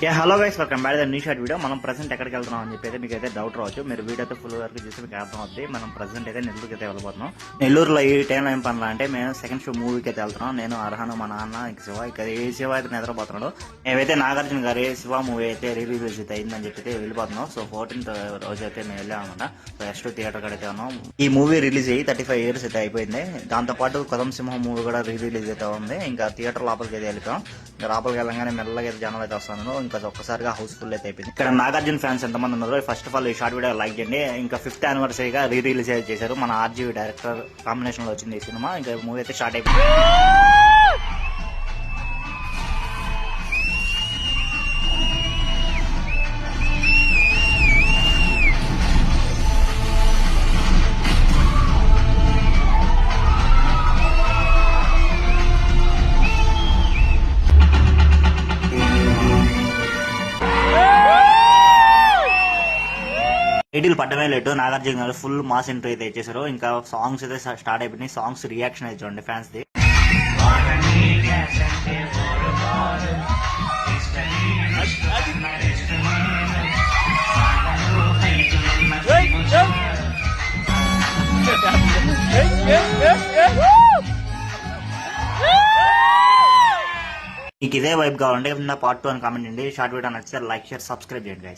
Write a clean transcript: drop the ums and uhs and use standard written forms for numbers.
Hello guys, welcome back the new short video. మనం present ఎక్కడికి వెళ్తున్నాం అని చెప్పి అయితే మీకు అయితే డౌట్ రావచ్చు. మీరు వీడియో అయితే ఫుల్ వరకు చూస్తే మీకు అర్థం అవుతుంది. మనం ప్రెసెంట్ అయితే నెల్లూరుకి అయితే వెళ్ళిపోతున్నాం. నెల్లూరులో ఈ టైంలో ఏం పనులు అంటే మేము సెకండ్ షో మూవీకి అయితే వెళ్తున్నాం. నేను అర్హను, మా నాన్న, ఇంక శివ. ఇక ఏ శివ అయితే నిద్రపోతున్నాడు. మేమైతే నాగార్జున గారి శివ మూవీ అయితే రిలీజ్ అయితే అయిందని చెప్పి అయితే వెళ్ళిపోతున్నాం. సో 14th రోజు అయితే మేము వెళ్ళామన్నమాట. సో ఎస్ట్ థియేటర్ కాడ అయితే ఉన్నాం. ఈ మూవీ రిలీజ్ అయ్యి 35 years అయితే అయిపోయింది. దాంతోపాటు కొదం సింహం మూవీ కూడా రిలీజ్ అయితే ఉంది. ఇంకా థియేటర్ లోపలికి అయితే వెళ్ళిపోయాం. ఇంకా లోపలికి వెళ్ళగానే మెల్లగా అయితే జనాలు అయితే వస్తాను. ఇంకా ఒక్కసారిగా హౌస్ఫుల్ అయితే అయిపోయింది. ఇక్కడ నాగార్జున ఫ్యాన్స్ ఎంతమంది ఉన్నారో ఫస్ట్ ఆఫ్ ఆల్ ఈ షార్ట్ వీడియో లైక్ చేయండి. ఇంకా 5th anniversary రిలీజ్ చేశారు. మన ఆర్జీవి డైరెక్టర్ కాంబినేషన్ లో వచ్చింది ఈ సినిమా. ఇంకా మూవీ అయితే స్టార్ట్ అయిపోయింది. Title పడ్డమే late. నాగార్జున గారు ఫుల్ మాస్ ఎంట్రీ అయితే ఇచ్చేసారు. ఇంకా సాంగ్స్ అయితే స్టార్ట్ అయిపోయినాయి. సాంగ్స్ రియాక్షన్ అయితే చూడండి ఫ్యాన్స్ ది. మీకు ఇదే వైబ్ కావాలంటే పార్ట్ 2 అని కామెంట్ చేయండి. షార్ట్ వీడియో నచ్చితే లైక్, షేర్, సబ్స్క్రైబ్ చేయండి.